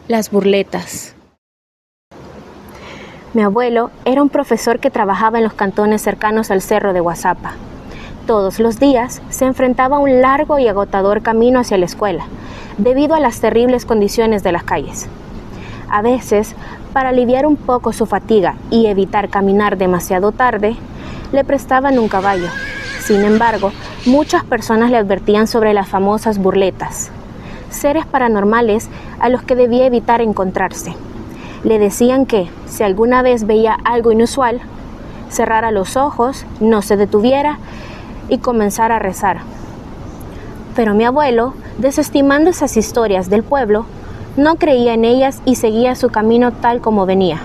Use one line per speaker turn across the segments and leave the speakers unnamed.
Las burletas. Mi abuelo era un profesor que trabajaba en los cantones cercanos al cerro de Guazapa. Todos los días se enfrentaba a un largo y agotador camino hacia la escuela, debido a las terribles condiciones de las calles. A veces, para aliviar un poco su fatiga y evitar caminar demasiado tarde, le prestaban un caballo. Sin embargo, muchas personas le advertían sobre las famosas burletas, seres paranormales a los que debía evitar encontrarse. Le decían que, si alguna vez veía algo inusual, cerrara los ojos, no se detuviera y comenzara a rezar. Pero mi abuelo, desestimando esas historias del pueblo, no creía en ellas y seguía su camino tal como venía.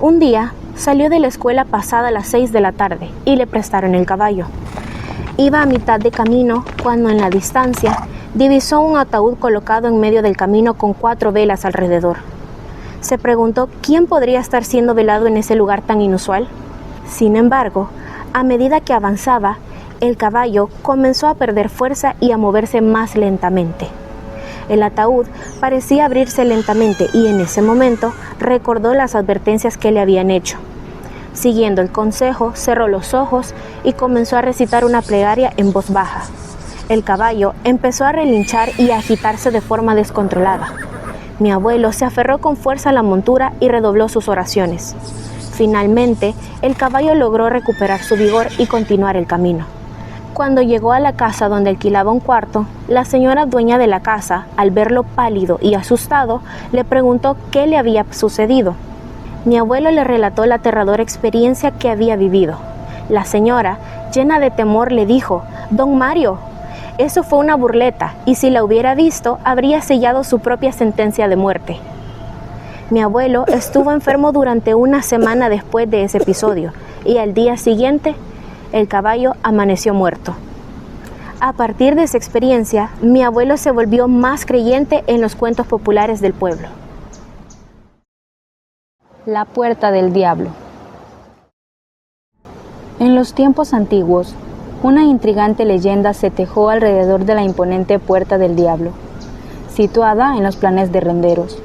Un día salió de la escuela pasada las 6 de la tarde y le prestaron el caballo. Iba a mitad de camino cuando en la distancia divisó un ataúd colocado en medio del camino con 4 velas alrededor. Se preguntó quién podría estar siendo velado en ese lugar tan inusual. Sin embargo, a medida que avanzaba, el caballo comenzó a perder fuerza y a moverse más lentamente. El ataúd parecía abrirse lentamente y en ese momento recordó las advertencias que le habían hecho. Siguiendo el consejo, cerró los ojos y comenzó a recitar una plegaria en voz baja. El caballo empezó a relinchar y a agitarse de forma descontrolada. Mi abuelo se aferró con fuerza a la montura y redobló sus oraciones. Finalmente, el caballo logró recuperar su vigor y continuar el camino. Cuando llegó a la casa donde alquilaba un cuarto, la señora dueña de la casa, al verlo pálido y asustado, le preguntó qué le había sucedido. Mi abuelo le relató la aterradora experiencia que había vivido. La señora, llena de temor, le dijo: «Don Mario, eso fue una burleta, y si la hubiera visto, habría sellado su propia sentencia de muerte». Mi abuelo estuvo enfermo durante una semana después de ese episodio, y al día siguiente, el caballo amaneció muerto. A partir de esa experiencia, mi abuelo se volvió más creyente en los cuentos populares del pueblo.
La puerta del diablo. En los tiempos antiguos, una intrigante leyenda se tejó alrededor de la imponente puerta del diablo, situada en los planes de Renderos.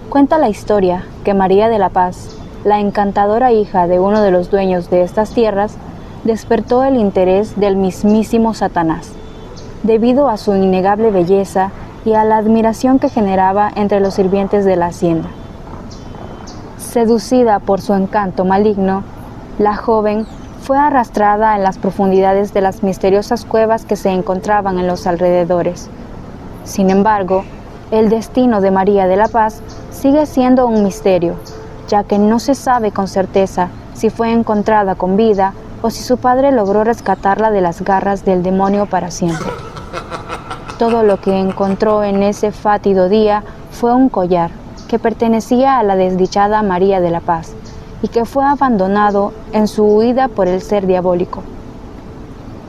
Cuenta la historia que María de la Paz, la encantadora hija de uno de los dueños de estas tierras, despertó el interés del mismísimo Satanás, debido a su innegable belleza y a la admiración que generaba entre los sirvientes de la hacienda. Seducida por su encanto maligno, la joven fue arrastrada en las profundidades de las misteriosas cuevas que se encontraban en los alrededores. Sin embargo, el destino de María de la Paz sigue siendo un misterio, ya que no se sabe con certeza si fue encontrada con vida o si su padre logró rescatarla de las garras del demonio para siempre. Todo lo que encontró en ese fátido día fue un collar que pertenecía a la desdichada María de la Paz y que fue abandonado en su huida por el ser diabólico.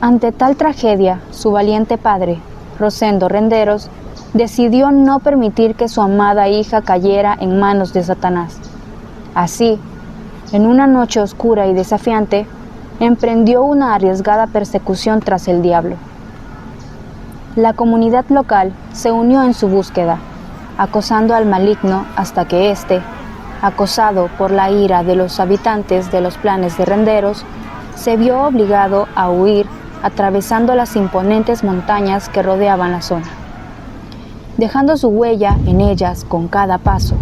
Ante tal tragedia, su valiente padre, Rosendo Renderos, decidió no permitir que su amada hija cayera en manos de Satanás. Así, en una noche oscura y desafiante, emprendió una arriesgada persecución tras el diablo. La comunidad local se unió en su búsqueda, acosando al maligno hasta que éste, acosado por la ira de los habitantes de los planes de Renderos, se vio obligado a huir atravesando las imponentes montañas que rodeaban la zona, dejando su huella en ellas con cada paso,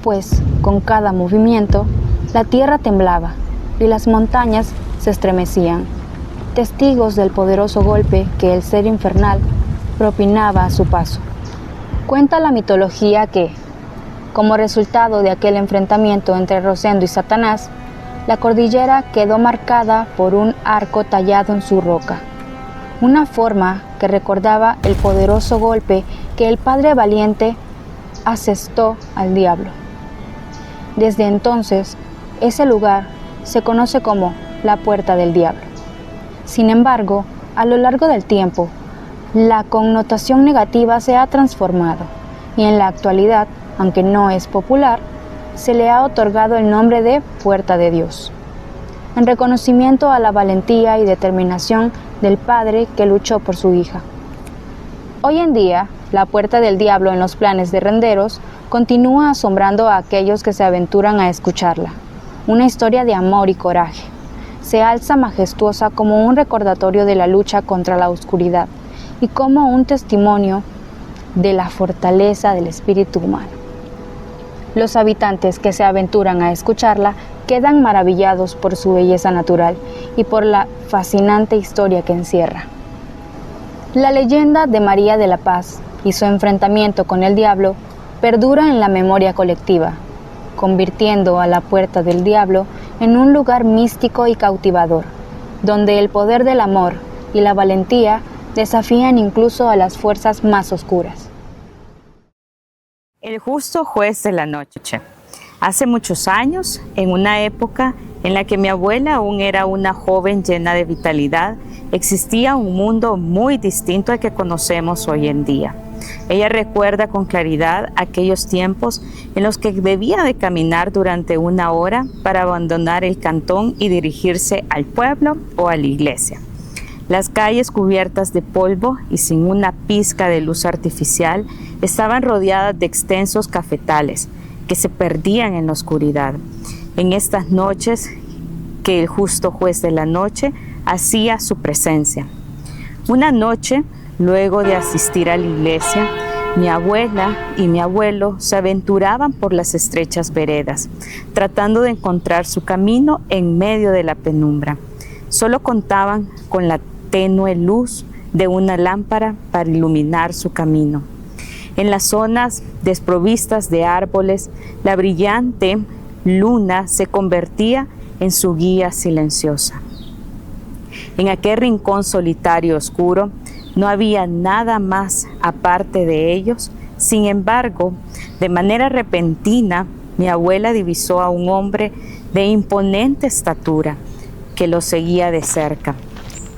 pues con cada movimiento la tierra temblaba y las montañas se estremecían, testigos del poderoso golpe que el ser infernal propinaba a su paso. Cuenta la mitología que, como resultado de aquel enfrentamiento entre Rosendo y Satanás, la cordillera quedó marcada por un arco tallado en su roca, una forma que recordaba el poderoso golpe que el padre valiente asestó al diablo. Desde entonces, ese lugar se conoce como la Puerta del Diablo. Sin embargo, a lo largo del tiempo, la connotación negativa se ha transformado y en la actualidad, aunque no es popular, se le ha otorgado el nombre de Puerta de Dios, en reconocimiento a la valentía y determinación del padre que luchó por su hija. Hoy en día, La puerta del diablo en los planes de Renderos continúa asombrando a aquellos que se aventuran a escucharla. Una historia de amor y coraje. Se alza majestuosa como un recordatorio de la lucha contra la oscuridad y como un testimonio de la fortaleza del espíritu humano. Los habitantes que se aventuran a escucharla quedan maravillados por su belleza natural y por la fascinante historia que encierra. La leyenda de María de la Paz y su enfrentamiento con el diablo perdura en la memoria colectiva, convirtiendo a la puerta del diablo en un lugar místico y cautivador, donde el poder del amor y la valentía desafían incluso a las fuerzas más oscuras.
El justo juez de la noche. Hace muchos años, en una época en la que mi abuela aún era una joven llena de vitalidad, existía un mundo muy distinto al que conocemos hoy en día. Ella recuerda con claridad aquellos tiempos en los que debía de caminar durante 1 hora para abandonar el cantón y dirigirse al pueblo o a la iglesia. Las calles cubiertas de polvo y sin una pizca de luz artificial estaban rodeadas de extensos cafetales que se perdían en la oscuridad. En estas noches que el justo juez de la noche hacía su presencia. Una noche, luego de asistir a la iglesia, mi abuela y mi abuelo se aventuraban por las estrechas veredas, tratando de encontrar su camino en medio de la penumbra. Solo contaban con la tenue luz de una lámpara para iluminar su camino. En las zonas desprovistas de árboles, la brillante luna se convertía en su guía silenciosa. En aquel rincón solitario oscuro no había nada más aparte de ellos. Sin embargo, de manera repentina, mi abuela divisó a un hombre de imponente estatura que lo seguía de cerca.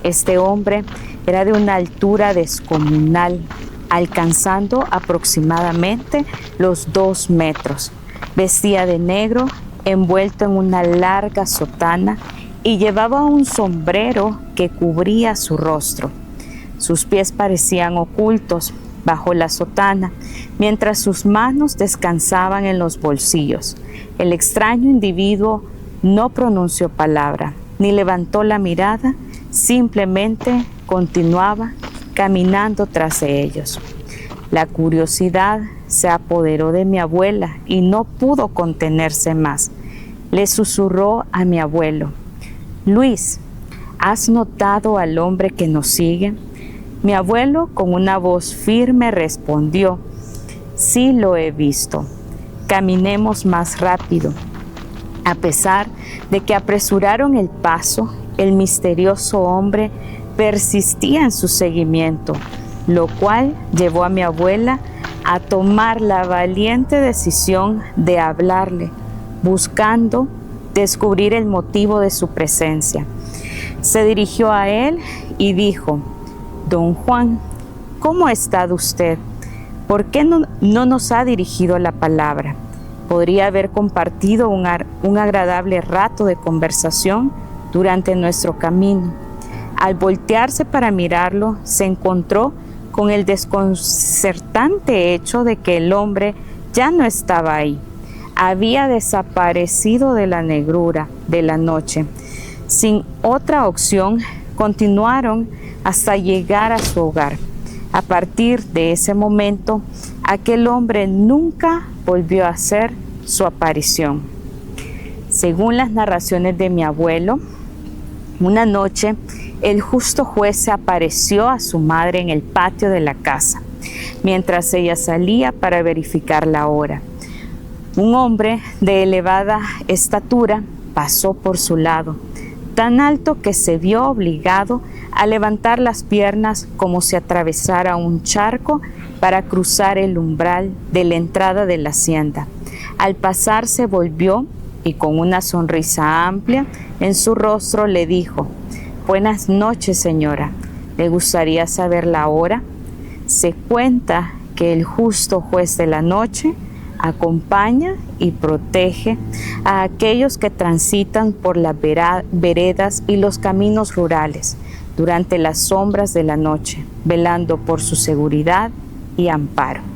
Este hombre era de una altura descomunal, alcanzando aproximadamente los 2 metros. Vestía de negro, envuelto en una larga sotana, y llevaba un sombrero que cubría su rostro. Sus pies parecían ocultos bajo la sotana, mientras sus manos descansaban en los bolsillos. El extraño individuo no pronunció palabra, ni levantó la mirada, simplemente continuaba caminando tras de ellos. La curiosidad se apoderó de mi abuela y no pudo contenerse más. Le susurró a mi abuelo: «Luis, ¿has notado al hombre que nos sigue?». Mi abuelo, con una voz firme, respondió: «Sí lo he visto. Caminemos más rápido». A pesar de que apresuraron el paso, el misterioso hombre persistía en su seguimiento, lo cual llevó a mi abuela a tomar la valiente decisión de hablarle, buscando descubrir el motivo de su presencia. Se dirigió a él y dijo: «Don Juan, ¿cómo ha estado usted? ¿Por qué no nos ha dirigido la palabra? Podría haber compartido un agradable rato de conversación durante nuestro camino». Al voltearse para mirarlo, se encontró con el desconcertante hecho de que el hombre ya no estaba ahí. Había desaparecido de la negrura de la noche. Sin otra opción, continuaron hasta llegar a su hogar. A partir de ese momento, aquel hombre nunca volvió a hacer su aparición. Según las narraciones de mi abuelo, una noche el justo juez se apareció a su madre en el patio de la casa, mientras ella salía para verificar la hora. Un hombre de elevada estatura pasó por su lado, tan alto que se vio obligado a levantar las piernas como si atravesara un charco para cruzar el umbral de la entrada de la hacienda. Al pasar se volvió y con una sonrisa amplia en su rostro le dijo: «Buenas noches, señora. ¿Le gustaría saber la hora?». Se cuenta que el justo juez de la noche acompaña y protege a aquellos que transitan por las veredas y los caminos rurales durante las sombras de la noche, velando por su seguridad y amparo.